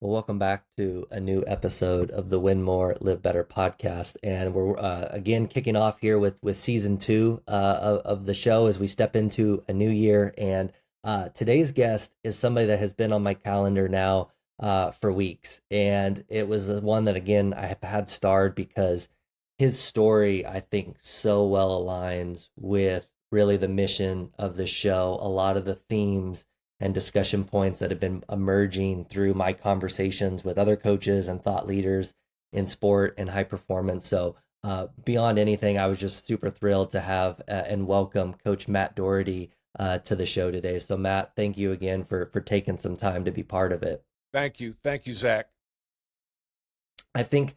Well, welcome back to a new episode of the Win More, Live Better podcast. And we're again kicking off here with season two of the show as we step into a new year. And today's guest is somebody that has been on my calendar now for weeks. And it was one that, again, I have had starred because his story, I think, so well aligns with really the mission of the show. A lot of the themes and discussion points that have been emerging through my conversations with other coaches and thought leaders in sport and high performance. So, beyond anything, I was just super thrilled to have and welcome Coach Matt Doherty to the show today. So, Matt, thank you again for taking some time to be part of it. Thank you, Zach. I think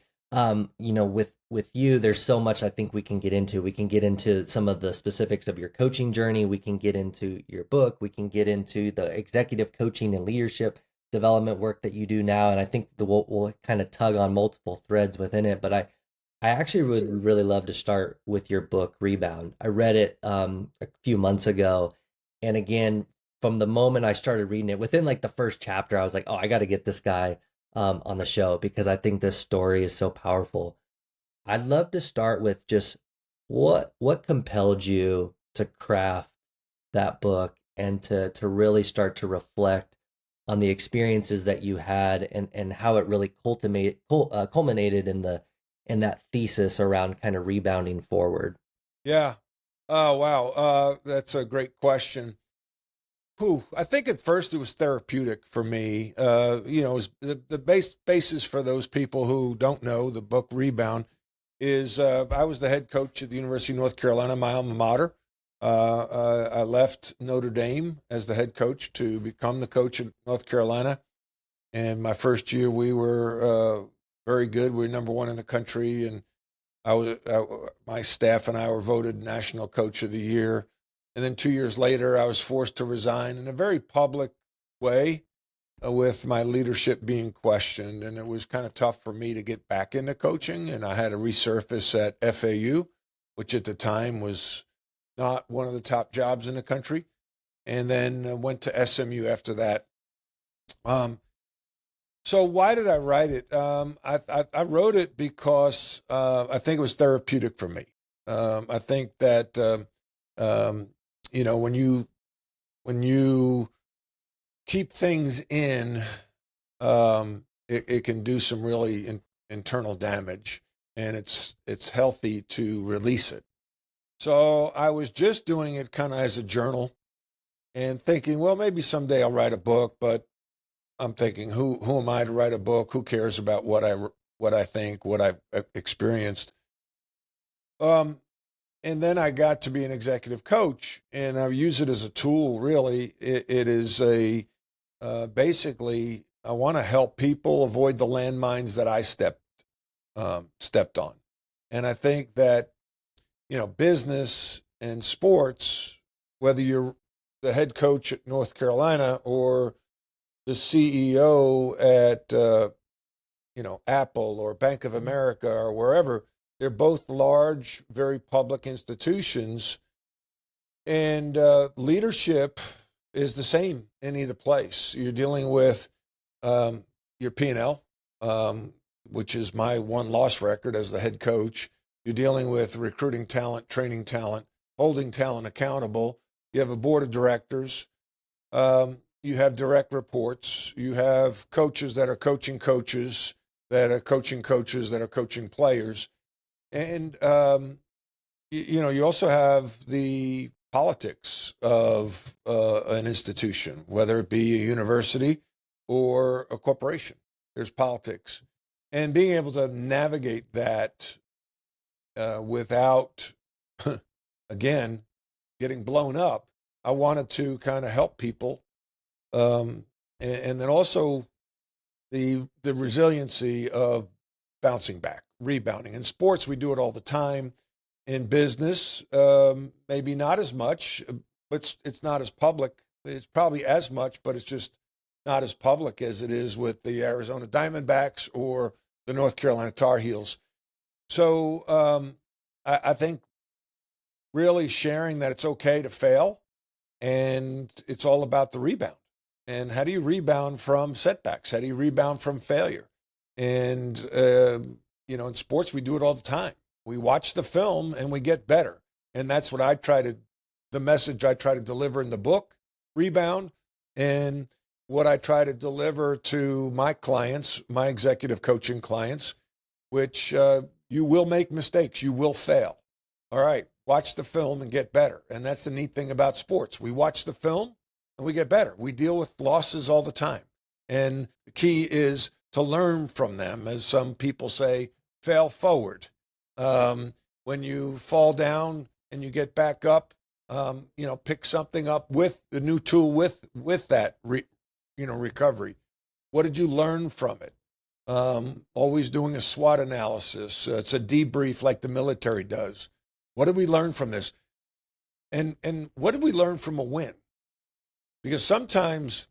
with you, there's so much I think we can get into. We can get into some of the specifics of your coaching journey. We can get into your book. We can get into the executive coaching and leadership development work that you do now. And I think we'll kind of tug on multiple threads within it. But I actually would really love to start with your book, Rebound. I read it a few months ago. And again, from the moment I started reading it, within like the first chapter, I was like, oh, I got to get this guy on the show because I think this story is so powerful. I'd love to start with just what compelled you to craft that book and to really start to reflect on the experiences that you had and how it really culminated in that thesis around kind of rebounding forward. Yeah. Oh, wow. That's a great question. I think at first it was therapeutic for me. It was the basis for those people who don't know the book Rebound is I was the head coach at the University of North Carolina, my alma mater. I left Notre Dame as the head coach to become the coach at North Carolina. And my first year, we were very good. We were number one in the country, and my staff and I were voted National Coach of the Year. And then 2 years later, I was forced to resign in a very public way with my leadership being questioned. And it was kind of tough for me to get back into coaching. And I had to resurface at FAU, which at the time was not one of the top jobs in the country. And then went to SMU after that. So why did I write it? I wrote it because I think it was therapeutic for me. I think that when you keep things in, it can do some really internal damage, and it's healthy to release it. So I was just doing it kind of as a journal and thinking, well, maybe someday I'll write a book, but I'm thinking, who am I to write a book? Who cares about what I think, what I've experienced? And then I got to be an executive coach, and I use it as a tool. Really, it is basically I want to help people avoid the landmines that I stepped on, and I think that business and sports, whether you're the head coach at North Carolina or the CEO at Apple or Bank of America or wherever, they're both large, very public institutions, and leadership is the same in either place. You're dealing with your P&L, which is my one loss record as the head coach. You're dealing with recruiting talent, training talent, holding talent accountable. You have a board of directors. You have direct reports. You have coaches that are coaching coaches that are coaching coaches that are coaching players. And, you also have the politics of an institution, whether it be a university or a corporation. There's politics. And being able to navigate that without, again, getting blown up, I wanted to kind of help people. And then also the resiliency of bouncing back, rebounding. In sports, we do it all the time. In business, maybe not as much, but it's not as public. It's probably as much, but it's just not as public as it is with the Arizona Diamondbacks or the North Carolina Tar Heels. So I think really sharing that it's okay to fail, and it's all about the rebound. And how do you rebound from setbacks? How do you rebound from failure? And, in sports, we do it all the time. We watch the film and we get better. And that's what the message I try to deliver in the book, Rebound, and what I try to deliver to my clients, my executive coaching clients, which you will make mistakes. You will fail. All right, watch the film and get better. And that's the neat thing about sports. We watch the film and we get better. We deal with losses all the time. And the key is to learn from them. As some people say, fail forward. When you fall down and you get back up, pick something up with the new tool with that recovery. What did you learn from it? Always doing a SWOT analysis. It's a debrief like the military does. What did we learn from this? And what did we learn from a win? Because sometimes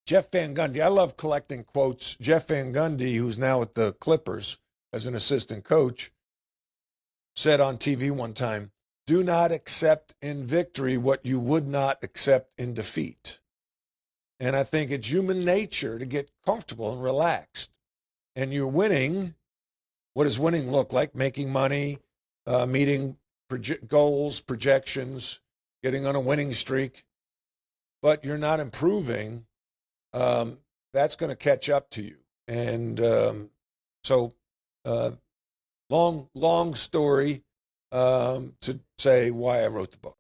Jeff Van Gundy, I love collecting quotes. Jeff Van Gundy, who's now at the Clippers as an assistant coach, said on TV one time, do not accept in victory what you would not accept in defeat. And I think it's human nature to get comfortable and relaxed. And you're winning. What does winning look like? Making money, meeting goals, projections, getting on a winning streak. But you're not improving. That's going to catch up to you. And so long story to say why I wrote the book.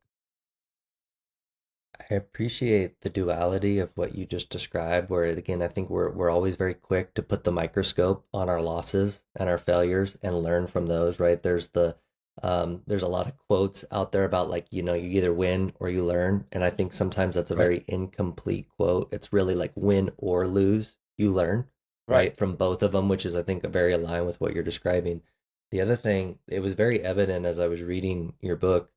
I appreciate the duality of what you just described, where again, I think we're always very quick to put the microscope on our losses and our failures and learn from those, right? There's a lot of quotes out there about like, you either win or you learn. And I think sometimes that's a very incomplete quote. It's really like win or lose, you learn, right? From both of them, which is, I think, very aligned with what you're describing. The other thing, it was very evident as I was reading your book,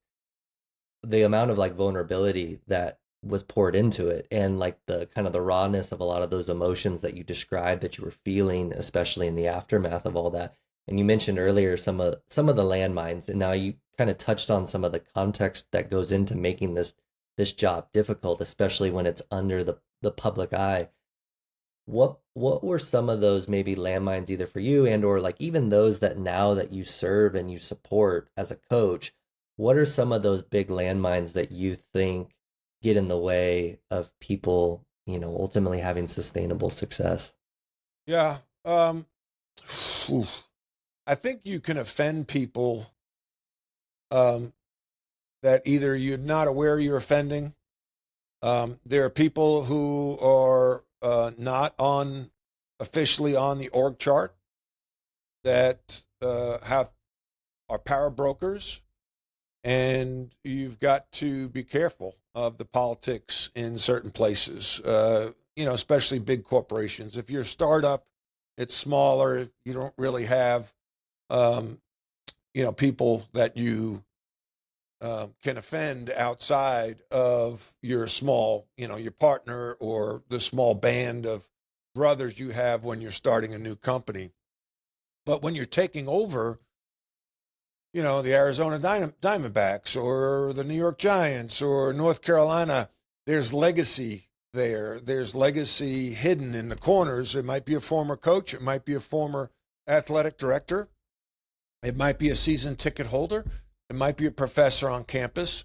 the amount of like vulnerability that was poured into it, and like the kind of the rawness of a lot of those emotions that you described that you were feeling, especially in the aftermath of all that. And you mentioned earlier some of the landmines, and now you kind of touched on some of the context that goes into making this job difficult, especially when it's under the public eye. What were some of those maybe landmines, either for you and or like even those that now that you serve and you support as a coach? What are some of those big landmines that you think get in the way of people, ultimately having sustainable success? Yeah. I think you can offend people that either you're not aware you're offending. There are people who are not officially on the org chart that are power brokers. And you've got to be careful of the politics in certain places, especially big corporations. If you're a startup, it's smaller. You don't really have, people that you can offend outside of your small, your partner or the small band of brothers you have when you're starting a new company. But when you're taking over, the Arizona Diamondbacks or the New York Giants or North Carolina, there's legacy there. There's legacy hidden in the corners. It might be a former coach. It might be a former athletic director. It might be a season ticket holder. It might be a professor on campus.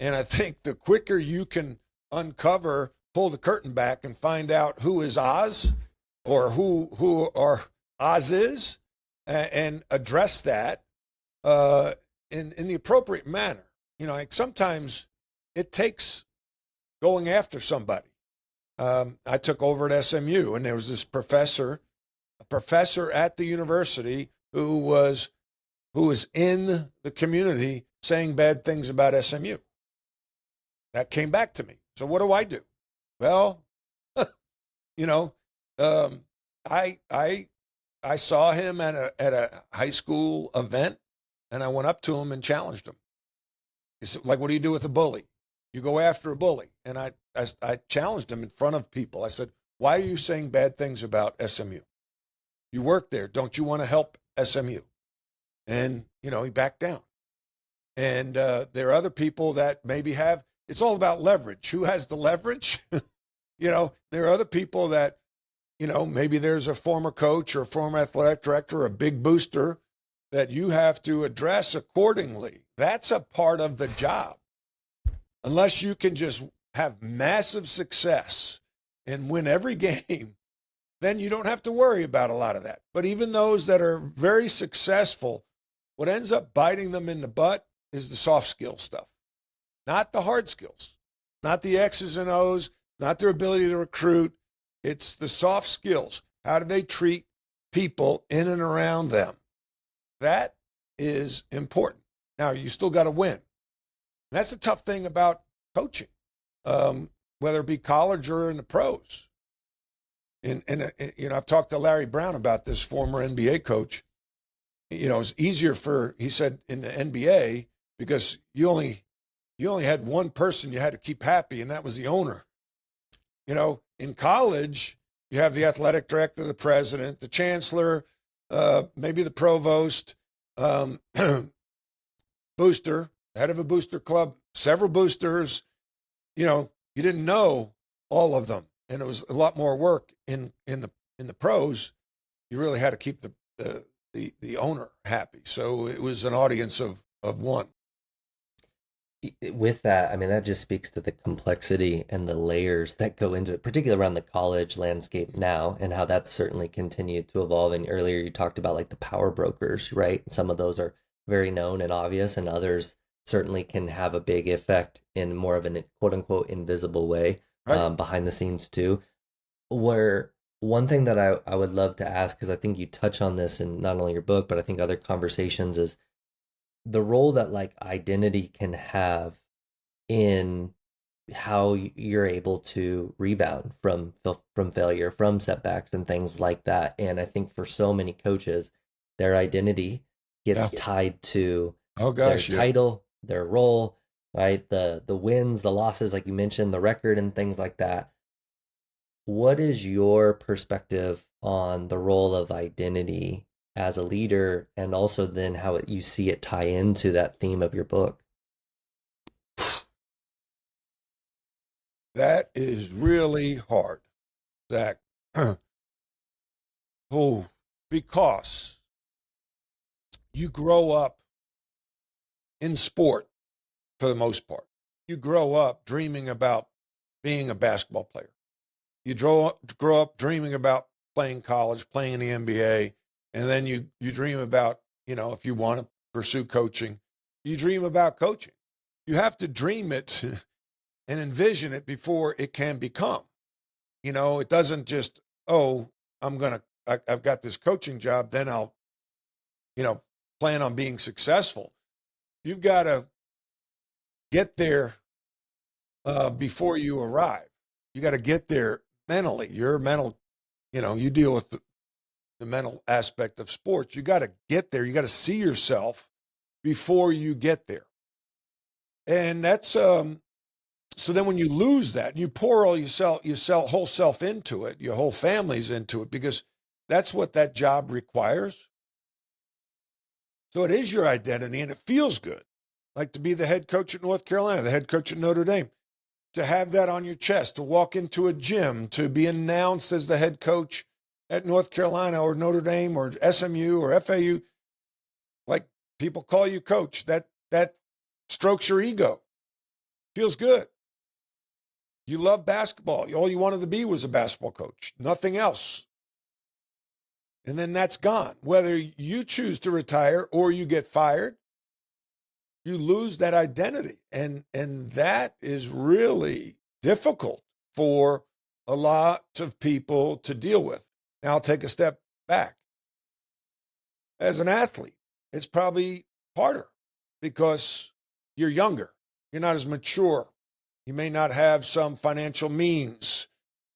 And I think the quicker you can pull the curtain back and find out who is Oz or who Oz is, and address that, in the appropriate manner. Like sometimes it takes going after somebody. I took over at SMU, and there was this professor at the university who was in the community saying bad things about SMU. That came back to me. So what do? Well, I saw him at a high school event. And I went up to him and challenged him. He said, like, what do you do with a bully? You go after a bully. And I challenged him in front of people. I said, why are you saying bad things about SMU? You work there. Don't you want to help SMU? And, he backed down. And there are other people that maybe it's all about leverage. Who has the leverage? There are other people that, maybe there's a former coach or a former athletic director or a big booster that you have to address accordingly. That's a part of the job. Unless you can just have massive success and win every game, then you don't have to worry about a lot of that. But even those that are very successful, what ends up biting them in the butt is the soft skill stuff, not the hard skills, not the X's and O's, not their ability to recruit. It's the soft skills. How do they treat people in and around them? That is important. Now, you still got to win. That's the tough thing about coaching, whether it be college or in the pros. And I've talked to Larry Brown about this, former NBA coach. It's easier he said, in the NBA, because you only had one person you had to keep happy, and that was the owner. In college, you have the athletic director, the president, the chancellor, maybe the provost, booster, head of a booster club, several boosters. You didn't know all of them, and it was a lot more work in the pros. You really had to keep the owner happy. So it was an audience of one. With that, I mean, that just speaks to the complexity and the layers that go into it, particularly around the college landscape now, and how that's certainly continued to evolve. And earlier you talked about like the power brokers, right? Some of those are very known and obvious, and others certainly can have a big effect in more of an quote unquote invisible way, Right. behind the scenes too. Where one thing that I would love to ask, because I think you touch on this in not only your book, but I think other conversations, is the role that like identity can have in how you're able to rebound from failure, from setbacks and things like that. And I think for so many coaches, their identity Yeah. gets tied to Oh their gosh, yeah. title, their role, right? The wins, the losses, like you mentioned, the record and things like that. What is your perspective on the role of identity as a leader, and also then how you see it tie into that theme of your book? That is really hard, Zach. Oh, because you grow up in sport for the most part. You grow up dreaming about being a basketball player. You grow up dreaming about playing college, playing in the NBA, and then you dream about, if you want to pursue coaching, you dream about coaching. You have to dream it and envision it before it can become. It doesn't just, oh, I've got this coaching job, then I'll, plan on being successful. You've got to get there before you arrive. You got to get there mentally. Your mental, you deal with the mental aspect of sports. You got to get there. You got to see yourself before you get there. And that's so then when you lose that, you pour all your whole self into it, your whole family's into it, because that's what that job requires. So it is your identity, and it feels good. Like to be the head coach at North Carolina, the head coach at Notre Dame, to have that on your chest, to walk into a gym, to be announced as the head coach at North Carolina or Notre Dame or SMU or FAU. Like, people call you coach. That strokes your ego. Feels good. You love basketball. All you wanted to be was a basketball coach, nothing else. And then that's gone. Whether you choose to retire or you get fired, you lose that identity. And that is really difficult for a lot of people to deal with. Now, I'll take a step back. As an athlete, it's probably harder because you're younger. You're not as mature. You may not have some financial means.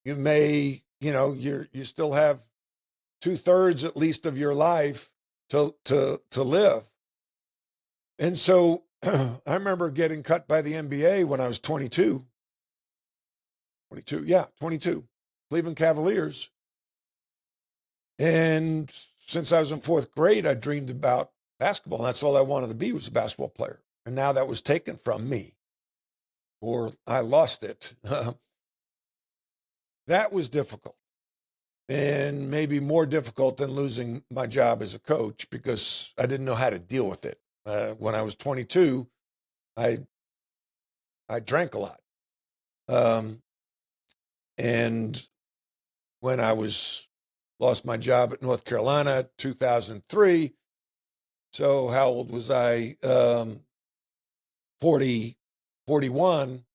You may, you still have 2/3 at least of your life to live. And so I remember getting cut by the NBA when I was 22. 22. Cleveland Cavaliers. And since I was in fourth grade, I dreamed about basketball. And that's all I wanted to be, was a basketball player. And now that was taken from me, or I lost it. That was difficult, and maybe more difficult than losing my job as a coach because I didn't know how to deal with it. When I was 22, I I drank a lot, um, and when I was lost my job at North Carolina, 2003. So how old was I? 40, 41.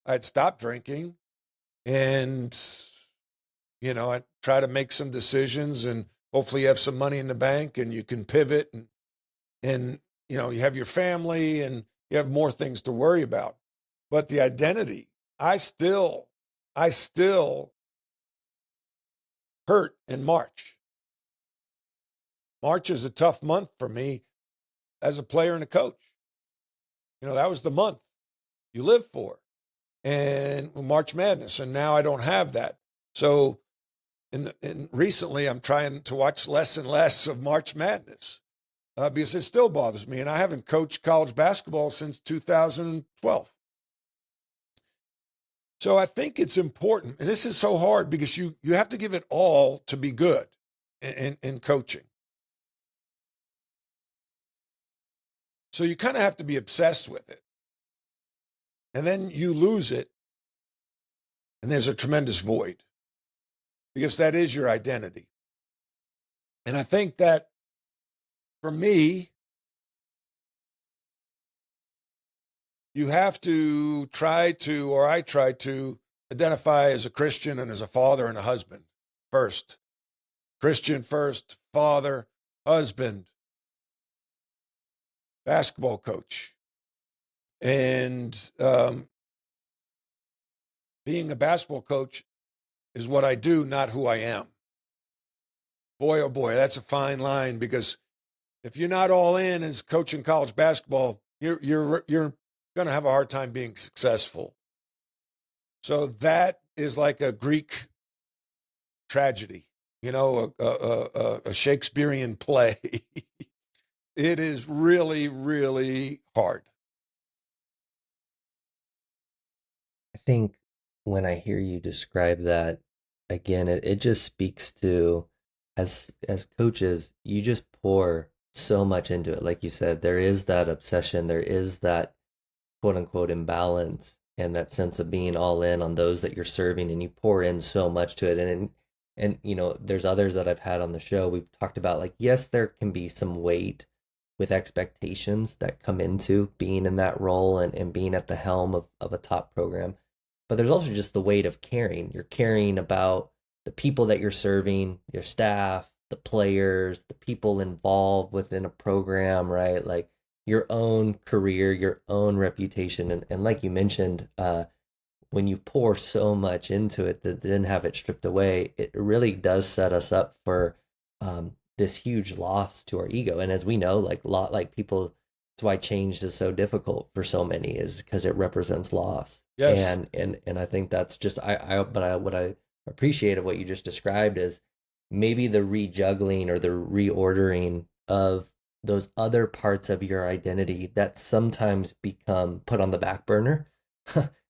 I'd stopped drinking, and I try to make some decisions, and hopefully you have some money in the bank and you can pivot, and you have your family and you have more things to worry about. But the identity, I still hurt in March. March is a tough month for me as a player and a coach. That was the month you live for, and March Madness, and now I don't have that. So, and recently, I'm trying to watch less and less of March Madness because it still bothers me, and I haven't coached college basketball since 2012. So I think it's important, and this is so hard because you have to give it all to be good in coaching. So you kind of have to be obsessed with it, and then you lose it, and there's a tremendous void because that is your identity. And I think that for me, you have to or I try to identify as a Christian and as a father and a husband first. Christian first, father, husband, basketball coach. And being a basketball coach is what I do, not who I am. Boy, oh boy, that's a fine line, because if you're not all in as coaching college basketball, you're going to have a hard time being successful. So that is like a Greek tragedy, a Shakespearean play. It is really, really hard. I think when I hear you describe that, again, it just speaks to, as coaches, you just pour so much into it. Like you said, there is that obsession, there is that quote unquote imbalance, and that sense of being all in on those that you're serving, and you pour in so much to it. And there's others that I've had on the show. We've talked about, like, yes, there can be some weight with expectations that come into being in that role, and being at the helm of a top program. But there's also just the weight of caring. You're caring about the people that you're serving, your staff, the players, the people involved within a program, right? Like your own career, your own reputation. And like you mentioned, when you pour so much into it that then have it stripped away, it really does set us up for this huge loss to our ego. And as we know, like people, that's why change is so difficult for so many, is because it represents loss. Yes. And I think that's just what I appreciate of what you just described is maybe the rejuggling or the reordering of those other parts of your identity that sometimes become put on the back burner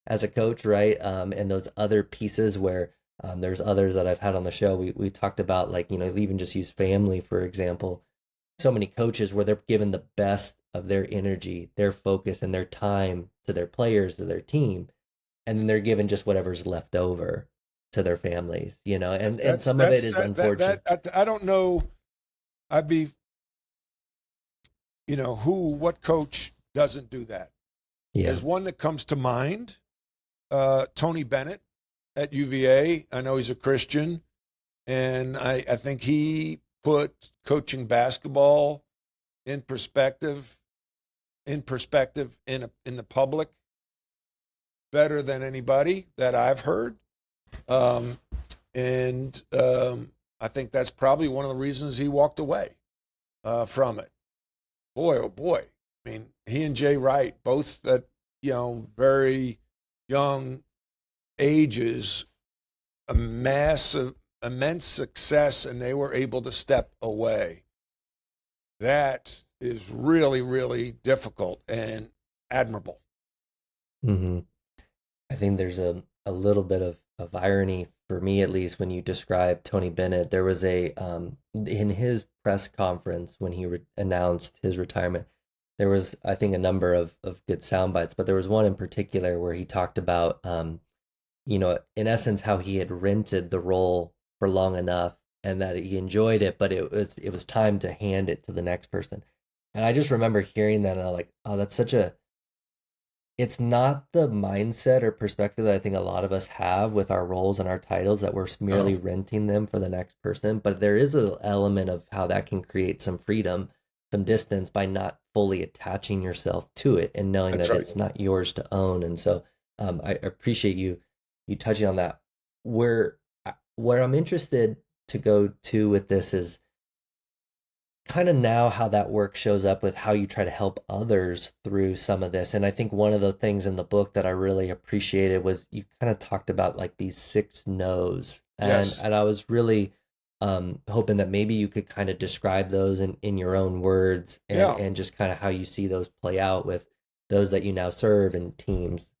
as a coach, right? And those other pieces where there's others that I've had on the show. We talked about, like, even just use family, for example. So many coaches where they're given the best of their energy, their focus, and their time to their players, to their team, and then they're given just whatever's left over to their families, and some of it is unfortunate. I don't know. I'd be, what coach doesn't do that? Yeah. There's one that comes to mind, Tony Bennett at UVA. I know he's a Christian, and I think he put coaching basketball in perspective in the public better than anybody that I've heard. And I think that's probably one of the reasons he walked away from it. Boy, oh boy. I mean, he and Jay Wright, both at, very young ages, a massive, immense success, and they were able to step away. That is really, really difficult and admirable. Mm-hmm. I think there's a little bit of irony for me at least, when you described Tony Bennett, there was in his press conference when he announced his retirement, there was, I think, a number of good sound bites, but there was one in particular where he talked about, in essence, how he had rented the role for long enough and that he enjoyed it, but it was time to hand it to the next person. And I just remember hearing that and I'm like, oh, that's such a it's not the mindset or perspective that I think a lot of us have with our roles and our titles, that we're merely No, renting them for the next person. But there is an element of how that can create some freedom, some distance by not fully attaching yourself to it and knowing that's that right. it's not yours to own. And so I appreciate you touching on that. Where I'm interested to go to with this is kind of now how that work shows up with how you try to help others through some of this. And I think one of the things in the book that I really appreciated was you kind of talked about like these six no's. And Yes. and I was really hoping that maybe you could kind of describe those in your own words, and Yeah. and just kind of how you see those play out with those that you now serve in teams.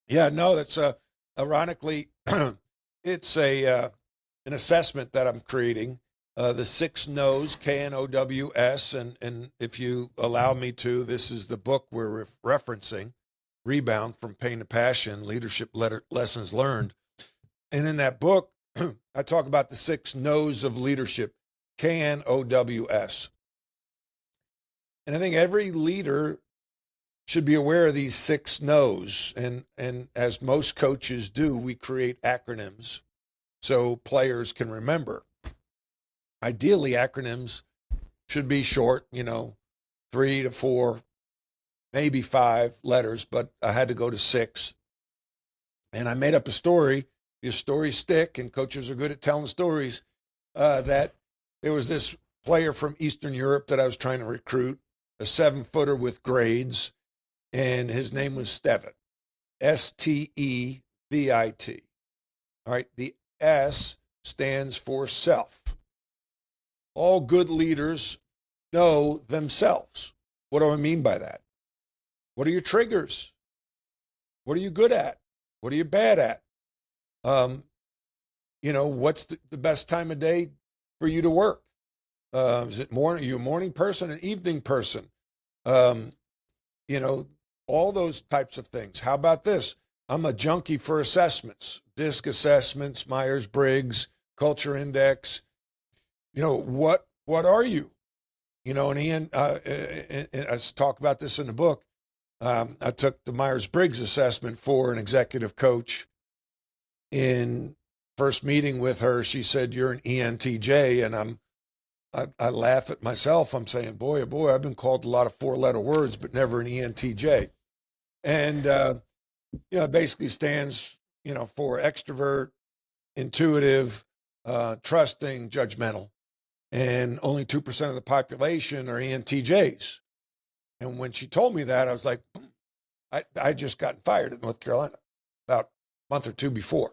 Yeah. No, that's ironically, it's an assessment that I'm creating. The six no's, KNOWS, and if you allow me to, this is the book we're referencing, Rebound from Pain to Passion: Leadership Lessons Learned. And in that book, I talk about the six no's of leadership, KNOWS. And I think every leader should be aware of these six no's. And as most coaches do, we create acronyms so players can remember. Ideally, acronyms should be short, 3 to 4, maybe 5 letters, but I had to go to 6. And I made up a story. Your stories stick, and coaches are good at telling stories. That there was this player from Eastern Europe that I was trying to recruit, a 7-footer with grades, and his name was Stevit, Stevit. All right, the S stands for self. All good leaders know themselves. What do I mean by that? What are your triggers? What are you good at? What are you bad at? What's the best time of day for you to work? Is it morning? Are you a morning person, an evening person? Um, you know, all those types of things. How about this? I'm a junkie for assessments, DISC assessments, Myers-Briggs, Culture Index. What are you? And Ian, and I talk about this in the book. I took the Myers-Briggs assessment for an executive coach. In first meeting with her, she said, "You're an ENTJ," and I laugh at myself. I'm saying, boy, oh boy, I've been called a lot of 4-letter words, but never an ENTJ. And it basically stands, for extrovert, intuitive, trusting, judgmental. And only 2% of the population are ENTJs. And when she told me that, I was like, I just gotten fired in North Carolina about a month or two before.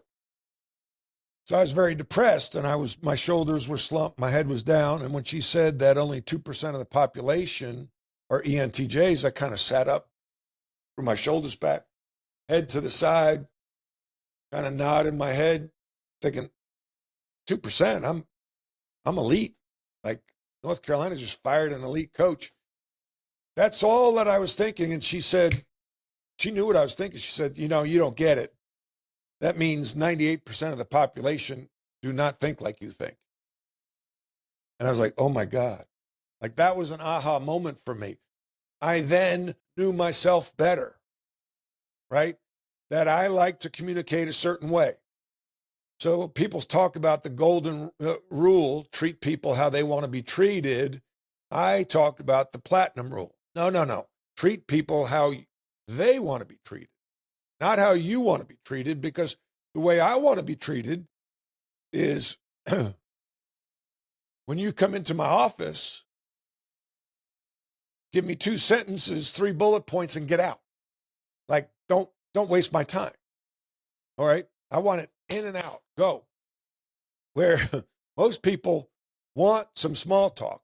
So I was very depressed, and my shoulders were slumped, my head was down. And when she said that only 2% of the population are ENTJs, I kind of sat up, threw my shoulders back, head to the side, kind of nodded my head, thinking, 2%, I'm elite. Like, North Carolina just fired an elite coach. That's all that I was thinking. And she said, she knew what I was thinking. She said, you don't get it. That means 98% of the population do not think like you think. And I was like, oh my God. Like, that was an aha moment for me. I then knew myself better, right? That I like to communicate a certain way. So people talk about the golden rule, treat people how they want to be treated. I talk about the platinum rule. No. Treat people how they want to be treated, not how you want to be treated, because the way I want to be treated is when you come into my office, give me 2 sentences, 3 bullet points, and get out. Like, don't waste my time. All right. I want it in and out, go. Where most people want some small talk.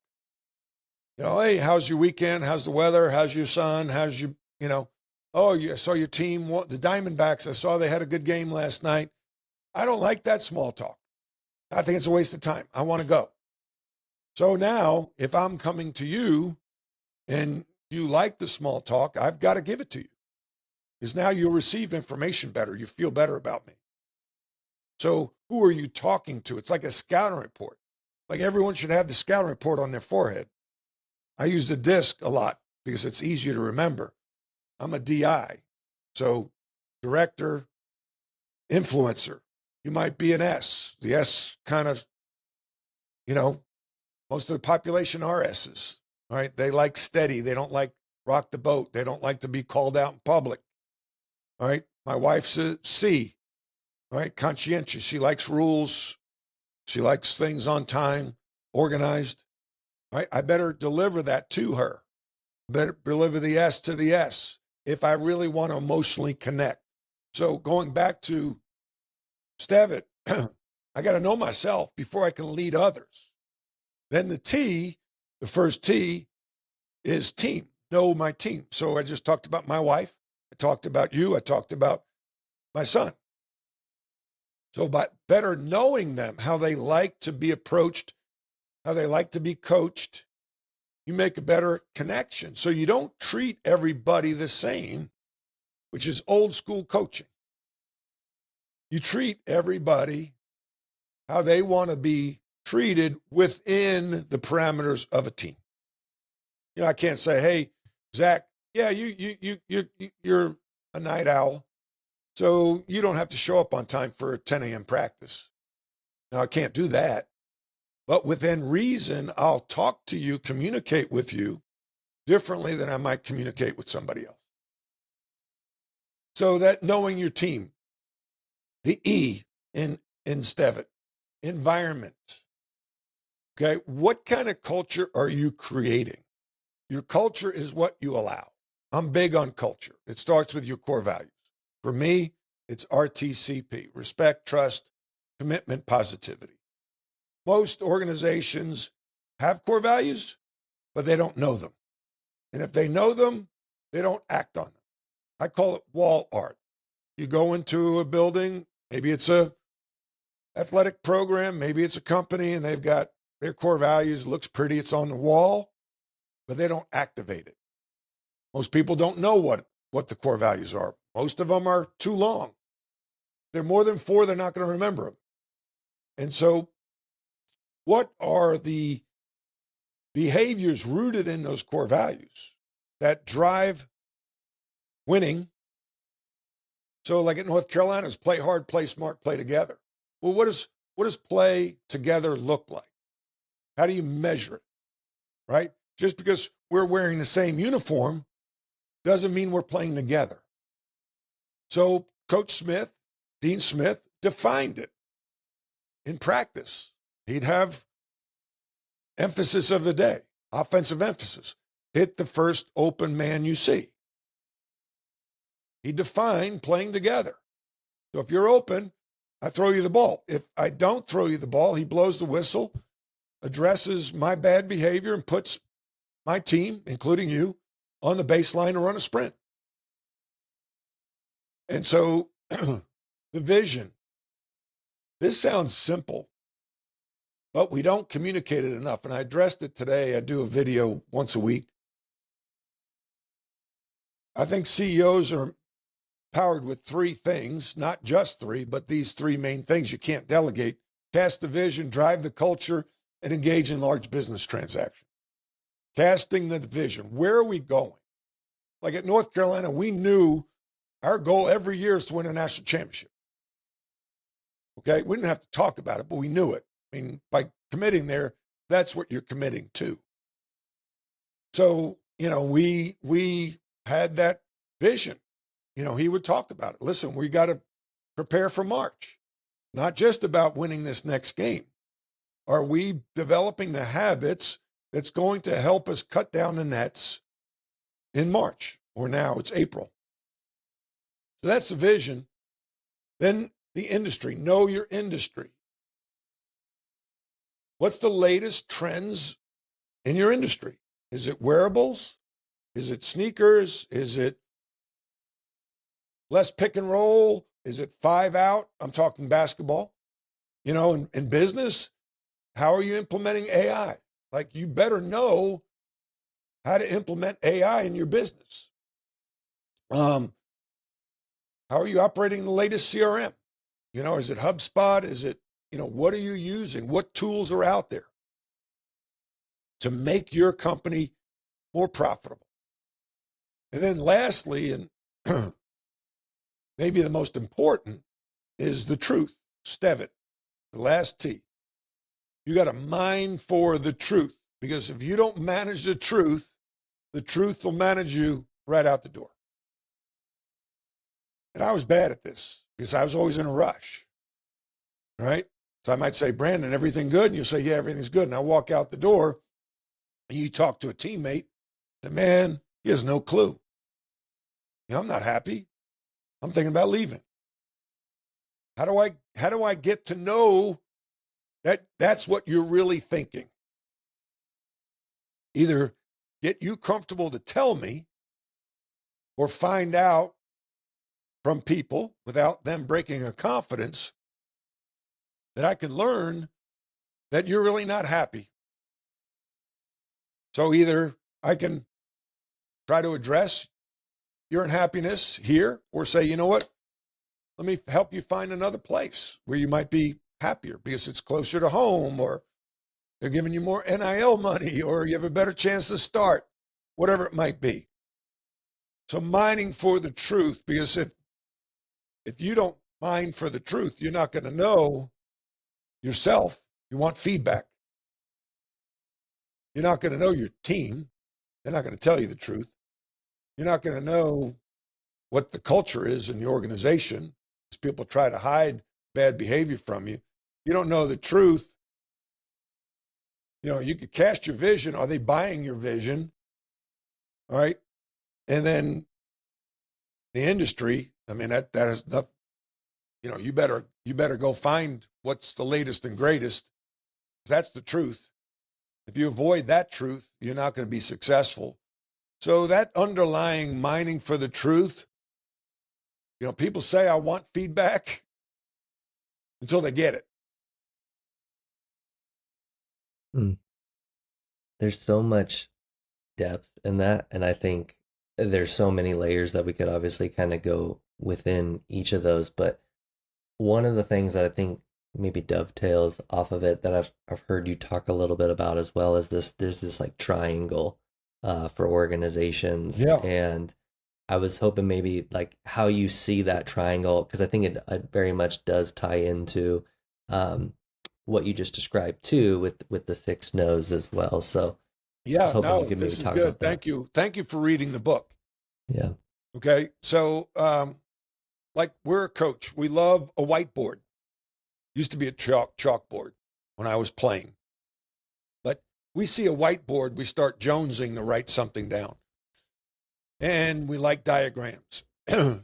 Hey, how's your weekend? How's the weather? How's your son? How's your, oh, I saw your team, the Diamondbacks. I saw they had a good game last night. I don't like that small talk. I think it's a waste of time. I want to go. So now, if I'm coming to you and you like the small talk, I've got to give it to you. Because now you'll receive information better. You feel better about me. So who are you talking to? It's like a scouting report. Like everyone should have the scouting report on their forehead. I use the disc a lot because it's easier to remember. I'm a DI. So director, influencer. You might be an S. The S kind of, most of the population are S's, right? They like steady. They don't like rock the boat. They don't like to be called out in public. All right. My wife's a C, all right? Conscientious. She likes rules. She likes things on time, organized. All right. I better deliver that to her. Better deliver the S to the S if I really want to emotionally connect. So going back to Stevitt, I got to know myself before I can lead others. Then the T, the first T is team. Know my team. So I just talked about my wife. I talked about you. I talked about my son. So by better knowing them, how they like to be approached, how they like to be coached, you make a better connection. So you don't treat everybody the same, which is old school coaching. You treat everybody how they want to be treated within the parameters of a team. I can't say, hey, Zach, yeah, you're a night owl, so you don't have to show up on time for a 10 a.m. practice. Now, I can't do that. But within reason, I'll talk to you, communicate with you differently than I might communicate with somebody else. So that knowing your team, the E in Stevitt, environment. Okay, what kind of culture are you creating? Your culture is what you allow. I'm big on culture. It starts with your core values. For me, it's RTCP, respect, trust, commitment, positivity. Most organizations have core values, but they don't know them. And if they know them, they don't act on them. I call it wall art. You go into a building, maybe it's a athletic program, maybe it's a company, and they've got their core values, looks pretty, it's on the wall, but they don't activate it. Most people don't know what the core values are. Most of them are too long. If they're more than 4, they're not going to remember them. And so what are the behaviors rooted in those core values that drive winning? So like at North Carolina, it's play hard, play smart, play together. Well, what does play together look like? How do you measure it, right? Just because we're wearing the same uniform doesn't mean we're playing together. So Coach Smith, Dean Smith, defined it in practice. He'd have emphasis of the day, offensive emphasis. Hit the first open man you see. He defined playing together. So if you're open, I throw you the ball. If I don't throw you the ball, he blows the whistle, addresses my bad behavior, and puts my team, including you, on the baseline to run a sprint. And so the vision, this sounds simple, but we don't communicate it enough. And I addressed it today. I do a video once a week. I think CEOs are powered with 3 things, not just 3, but these 3 main things you can't delegate: cast the vision, drive the culture, and engage in large business transactions. Casting the vision. Where are we going? Like at North Carolina, we knew our goal every year is to win a national championship. Okay, we didn't have to talk about it, but we knew it. I mean, by committing there, that's what you're committing to. So, we had that vision. He would talk about it. Listen, we got to prepare for March, not just about winning this next game. Are we developing the habits that's going to help us cut down the nets in March, or now it's April? So that's the vision. Then the industry, know your industry. What's the latest trends in your industry? Is it wearables? Is it sneakers? Is it less pick and roll? Is it 5 out? I'm talking basketball. You know, in business, how are you implementing AI? Like, you better know how to implement AI in your business. How are you operating the latest CRM? You know, is it HubSpot? Is it, you know, what are you using? What tools are out there to make your company more profitable? And then lastly, and maybe the most important, is the truth. Stev it, the last T. You got to mine for the truth, because if you don't manage the truth will manage you right out the door. And I was bad at this because I was always in a rush, right? So I might say, Brandon, everything good? And you'll say, yeah, everything's good. And I walk out the door and you talk to a teammate, and man, he has no clue. You know, I'm not happy. I'm thinking about leaving. How do I get to know that that's what you're really thinking? Either get you comfortable to tell me, or find out from people without them breaking a confidence that I can learn that you're really not happy. So either I can try to address your unhappiness here, or say, you know what, let me help you find another place where you might be happier because it's closer to home, or they're giving you more NIL money, or you have a better chance to start, whatever it might be. So mining for the truth, because if you don't mine for the truth, you're not going to know yourself. You want feedback. You're not going to know your team. They're not going to tell you the truth. You're not going to know what the culture is in the organization, because people try to hide bad behavior from you. You don't know the truth. You know, you could cast your vision. Are they buying your vision? All right. And then the industry, I mean, that is not, you know, you better go find what's the latest and greatest. That's the truth. If you avoid that truth, you're not going to be successful. So that underlying mining for the truth, you know, people say, I want feedback until they get it. There's so much depth in that, and I think there's so many layers that we could obviously kind of go within each of those. But one of the things that I think maybe dovetails off of it that I've heard you talk a little bit about as well is there's this like triangle for organizations. Yeah. And I was hoping maybe like how you see that triangle, because I think it very much does tie into what you just described too with the 6 no's as well. So I was Yeah, hoping you no, could maybe this is talk good. about that. Thank you. Thank you for reading the book. Yeah. Okay. So, like, we're a coach. We love a whiteboard. Used to be a chalkboard when I was playing. But we see a whiteboard, we start jonesing to write something down. And we like diagrams.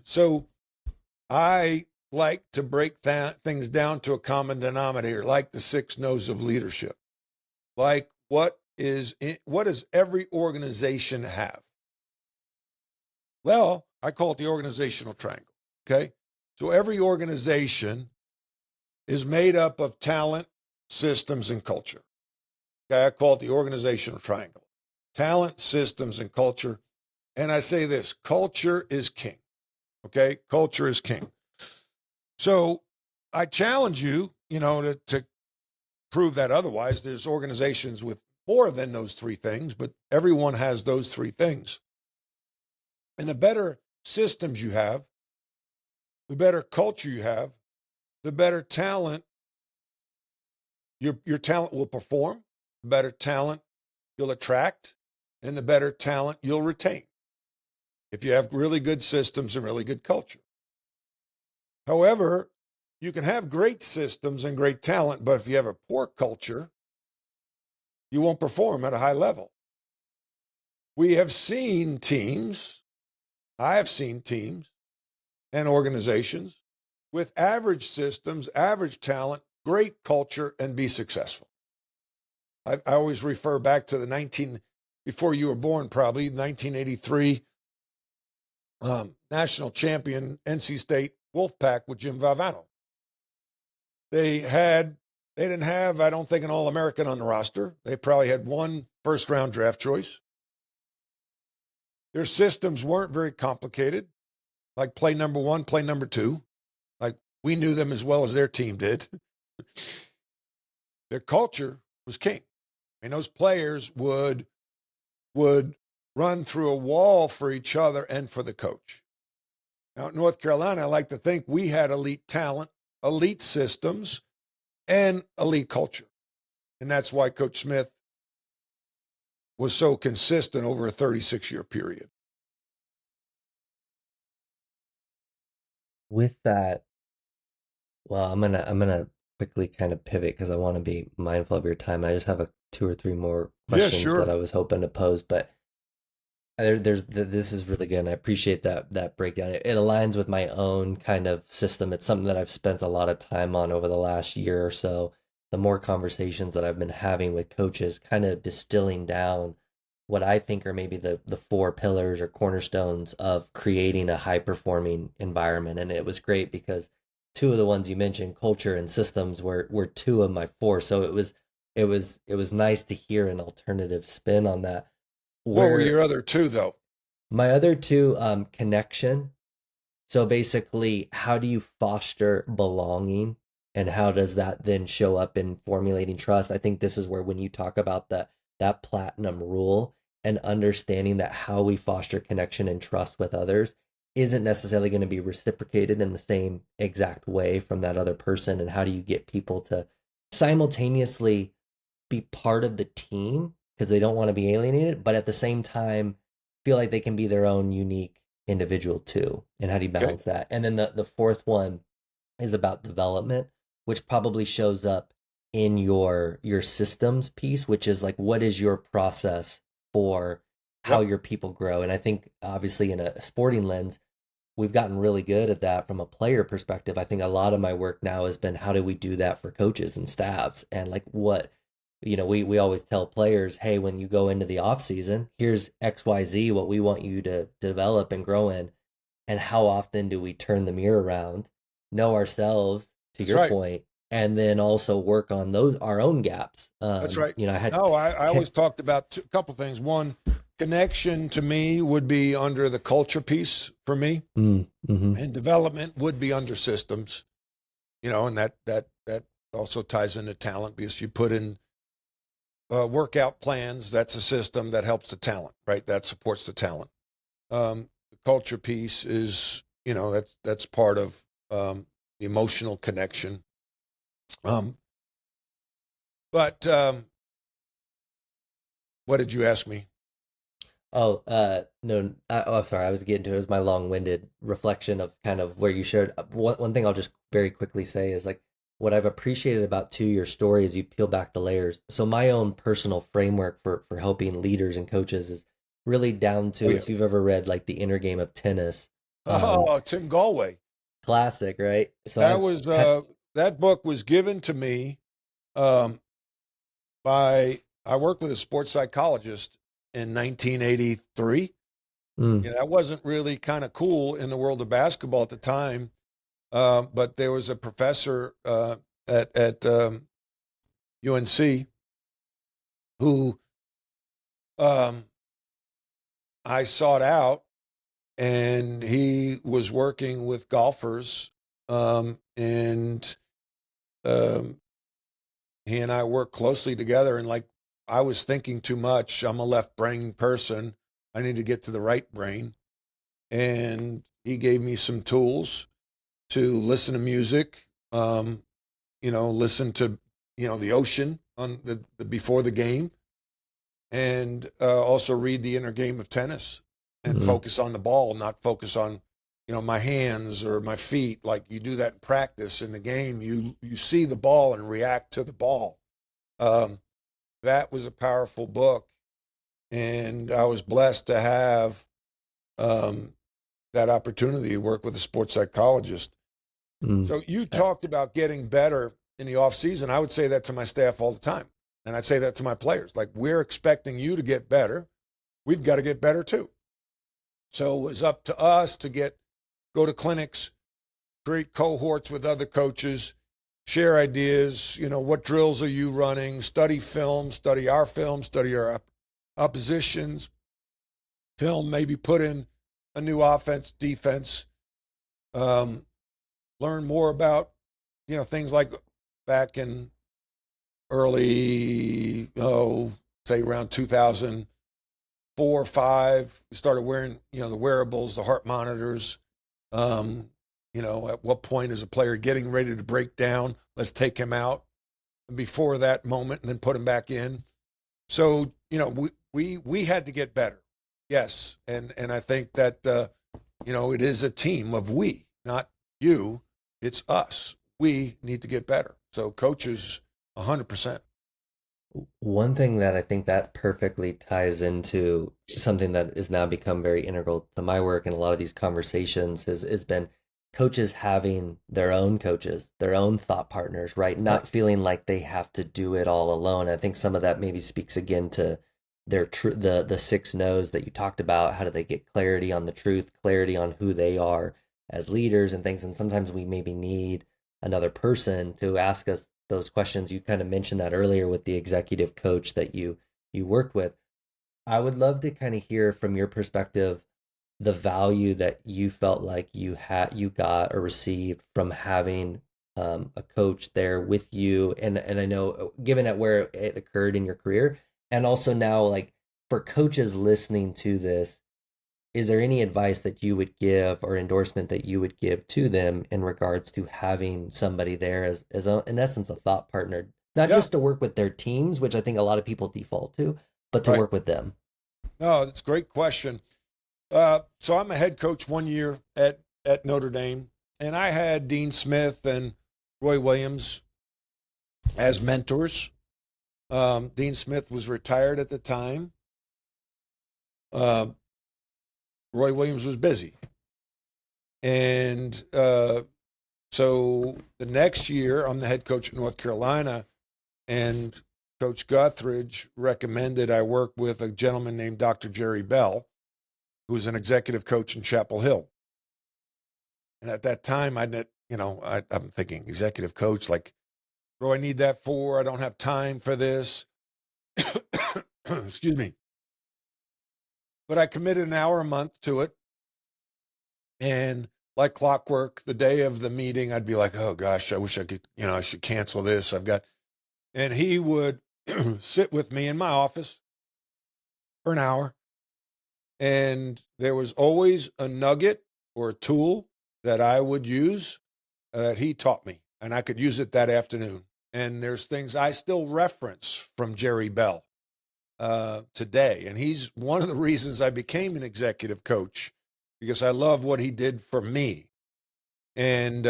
So I like to break things down to a common denominator, like the 6 no's of leadership. Like, what does every organization have? Well, I call it the organizational triangle. Okay. So every organization is made up of talent, systems, and culture. Okay. I call it the organizational triangle. Talent, systems, and culture. And I say this: culture is king. Okay. Culture is king. So I challenge you, you know, to prove that otherwise. There's organizations with more than those 3 things, but everyone has those 3 things. And the better systems you have, the better culture you have, the better talent your talent will perform, the better talent you'll attract, and the better talent you'll retain if you have really good systems and really good culture. However, you can have great systems and great talent, but if you have a poor culture, you won't perform at a high level. We have seen teams, I have seen teams and organizations with average systems, average talent, great culture, and be successful. I always refer back to before you were born, probably 1983 national champion NC State Wolfpack with Jim Valvano. They didn't have, I don't think, an All-American on the roster. They probably had one first-round draft choice. Their systems weren't very complicated, like play number one, play number two. Like we knew them as well as their team did. Their culture was king. And those players would run through a wall for each other and for the coach. Now, at North Carolina, I like to think we had elite talent, elite systems, and elite culture. And that's why Coach Smith was so consistent over a 36-year period. With that, well, I'm gonna quickly kind of pivot because I want to be mindful of your time. I just have two or three more questions that I was hoping to pose, but this is really good, and I appreciate that breakdown. It aligns with my own kind of system. It's something that I've spent a lot of time on over the last year or so. The more conversations that I've been having with coaches, kind of distilling down what I think are maybe the four pillars or cornerstones of creating a high performing environment. And it was great because two of the ones you mentioned, culture and systems, were two of my four. So it was nice to hear an alternative spin on that. What were your other two, though? My other two, connection. So basically, how do you foster belonging, and how does that then show up in formulating trust? I think this is where, when you talk about that platinum rule and understanding that how we foster connection and trust with others isn't necessarily going to be reciprocated in the same exact way from that other person, and how do you get people to simultaneously be part of the team because they don't want to be alienated, but at the same time feel like they can be their own unique individual too, and how do you balance that? And then the fourth one is about development, which probably shows up in your systems piece, which is like, what is your process for how your people grow? And I think obviously in a sporting lens, we've gotten really good at that from a player perspective. I think a lot of my work now has been, how do we do that for coaches and staffs? And like, what, we always tell players, hey, when you go into the off season, here's XYZ, what we want you to develop and grow in. And how often do we turn the mirror around, know ourselves, to your point, and then also work on our own gaps? That's right. I always talked about a couple things. One, connection to me would be under the culture piece for me, and development would be under systems. And that also ties into talent, because you put in workout plans. That's a system that helps the talent, right? That supports the talent. The culture piece is, that's part of the emotional connection. But what did you ask me? Oh, no, I'm sorry. I was getting to it. It was my long-winded reflection of kind of where you shared. One thing I'll just very quickly say is, like, what I've appreciated about your story is you peel back the layers. So my own personal framework for helping leaders and coaches is really down to, if you've ever read like The Inner Game of Tennis. Tim Galway. Classic, right? So that book was given to me I worked with a sports psychologist in 1983. That wasn't really kind of cool in the world of basketball at the time. But there was a professor at UNC who I sought out, and he was working with golfers, and he and I worked closely together. And like, I was thinking too much. I'm a left brain person. I need to get to the right brain. And he gave me some tools to listen to music, listen to, the ocean on the before the game, and also read The Inner Game of Tennis, and focus on the ball, not focus on, my hands or my feet. Like, you do that in practice. In the game, you see the ball and react to the ball. That was a powerful book, and I was blessed to have that opportunity to work with a sports psychologist. So you talked about getting better in the off season. I would say that to my staff all the time. And I'd say that to my players. Like, we're expecting you to get better. We've got to get better too. So it was up to us to go to clinics, create cohorts with other coaches, share ideas. What drills are you running? Study film, study our oppositions. Film, maybe put in a new offense, defense. Learn more about, things like back in early, say around 2004 or 5, we started wearing, the wearables, the heart monitors. At what point is a player getting ready to break down? Let's take him out before that moment and then put him back in. So, we had to get better. Yes. And I think that, it is a team of we, not you. It's us. We need to get better. So coaches, 100%. One thing that I think that perfectly ties into something that has now become very integral to my work and a lot of these conversations has been coaches having their own coaches, their own thought partners, right? Not feeling like they have to do it all alone. I think some of that maybe speaks again to the 6 no's that you talked about. How do they get clarity on the truth, clarity on who they are as leaders and things? And sometimes we maybe need another person to ask us those questions. You kind of mentioned that earlier with the executive coach that you worked with. I would love to kind of hear from your perspective the value that you felt like you got or received from having a coach there with you, and I know given at where it occurred in your career, and also now like for coaches listening to this, is there any advice that you would give or endorsement that you would give to them in regards to having somebody there as in essence, a thought partner, not just to work with their teams, which I think a lot of people default to, but to work with them? No, that's a great question. So I'm a head coach 1 year at Notre Dame, and I had Dean Smith and Roy Williams as mentors. Dean Smith was retired at the time. Roy Williams was busy. And so the next year, I'm the head coach at North Carolina, and Coach Guthridge recommended I work with a gentleman named Dr. Jerry Bell, who's an executive coach in Chapel Hill. And at that time, I'm thinking executive coach, like, what do I need that for? I don't have time for this. Excuse me. But I committed an hour a month to it. And like clockwork, the day of the meeting, I'd be like, oh gosh, I wish I could, I should cancel this. And he would sit with me in my office for an hour. And there was always a nugget or a tool that I would use that he taught me, and I could use it that afternoon. And there's things I still reference from Jerry Bell today. And he's one of the reasons I became an executive coach, because I love what he did for me. And,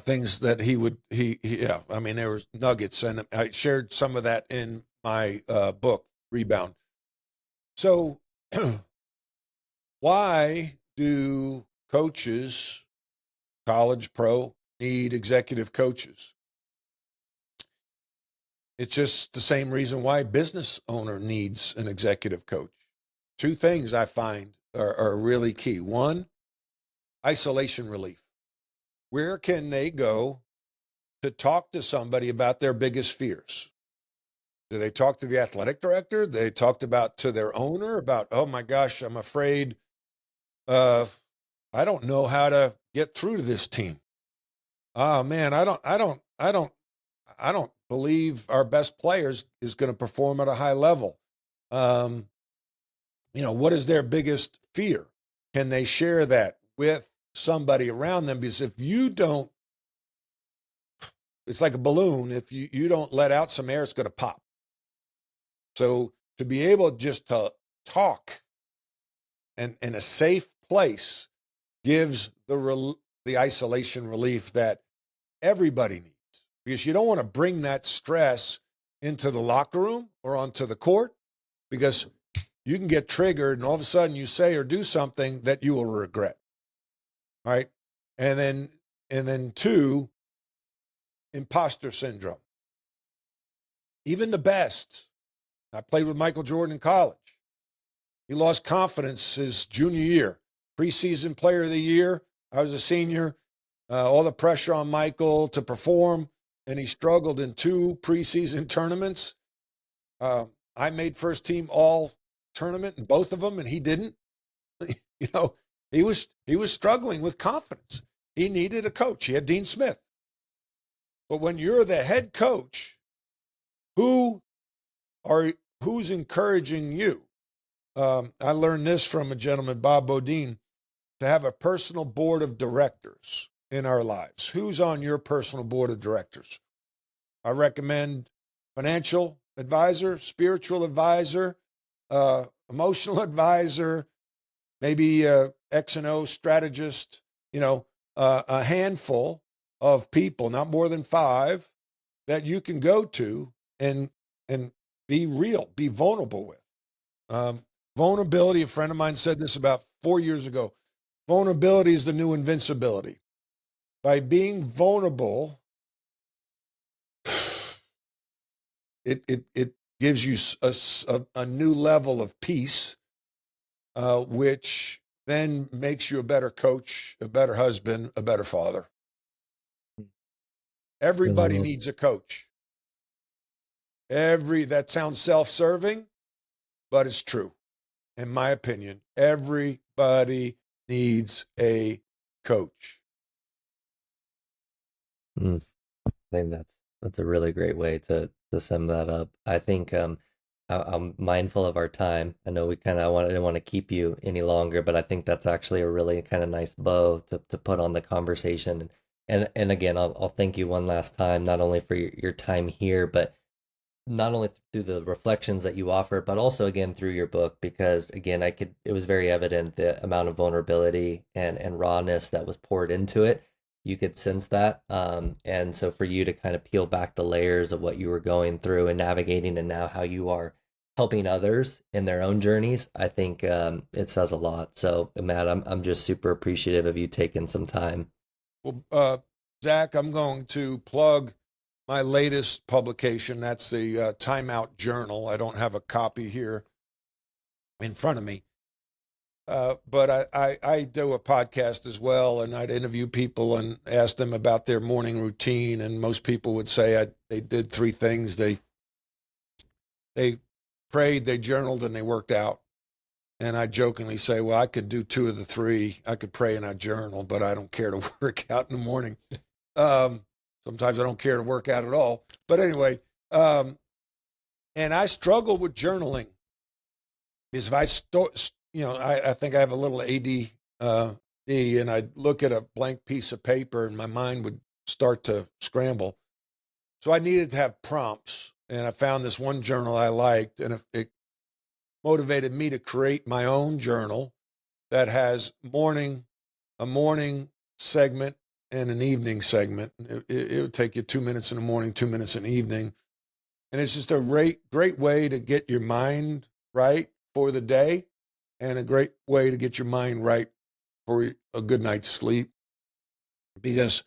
things that there was nuggets, and I shared some of that in my book, Rebound. So why do coaches, college, pro, need executive coaches? It's just the same reason why a business owner needs an executive coach. 2 things I find are really key. 1, isolation relief. Where can they go to talk to somebody about their biggest fears? Do they talk to the athletic director? Do they talk to their owner about, oh my gosh, I'm afraid I don't know how to get through to this team. Oh man, I don't believe our best players is going to perform at a high level. What is their biggest fear? Can they share that with somebody around them? Because if you don't, it's like a balloon. If you don't let out some air, it's going to pop. So to be able just to talk and in a safe place gives the isolation relief that everybody needs, because you don't want to bring that stress into the locker room or onto the court, because you can get triggered and all of a sudden you say or do something that you will regret. All right. And then 2, imposter syndrome. Even the best. I played with Michael Jordan in college. He lost confidence his junior year. Preseason player of the year, I was a senior, all the pressure on Michael to perform, and he struggled in 2 preseason tournaments. I made first team all tournament in both of them, and he didn't. You know, he was struggling with confidence. He needed a coach. He had Dean Smith. But when you're the head coach, who's encouraging you? I learned this from a gentleman, Bob Bodine, to have a personal board of directors in our lives. Who's on your personal board of directors? I recommend financial advisor, spiritual advisor, emotional advisor, maybe X and O strategist, a handful of people, not more than 5, that you can go to and be real, be vulnerable with. Vulnerability, a friend of mine said this about 4 years ago. Vulnerability is the new invincibility. By being vulnerable, it gives you a new level of peace, which then makes you a better coach, a better husband, a better father. Everybody needs a coach. That sounds self-serving, but it's true. In my opinion, everybody needs a coach. I think that's a really great way to sum that up. I think I'm mindful of our time. I know we kind of didn't want to keep you any longer, but I think that's actually a really kind of nice bow to put on the conversation. And again, I'll thank you one last time, not only for your time here, but not only through the reflections that you offer, but also again through your book, because again, it was very evident the amount of vulnerability and rawness that was poured into it. You could sense that. And so for you to kind of peel back the layers of what you were going through and navigating, and now how you are helping others in their own journeys, I think it says a lot. So Matt, I'm just super appreciative of you taking some time. Well, Zach, I'm going to plug my latest publication. That's the Timeout Journal. I don't have a copy here in front of me. But I do a podcast as well, and I'd interview people and ask them about their morning routine. And most people would say they did 3 things. They prayed, they journaled, and they worked out. And I jokingly say, well, I could do 2 of the 3. I could pray and I journal, but I don't care to work out in the morning. Sometimes I don't care to work out at all. But anyway, and I struggle with journaling because if I think I have a little ADD, and I'd look at a blank piece of paper and my mind would start to scramble. So I needed to have prompts, and I found this one journal I liked, and it motivated me to create my own journal that has a morning segment and an evening segment. It would take you 2 minutes in the morning, 2 minutes in the evening. And it's just a great way to get your mind right for the day, and a great way to get your mind right for a good night's sleep. Because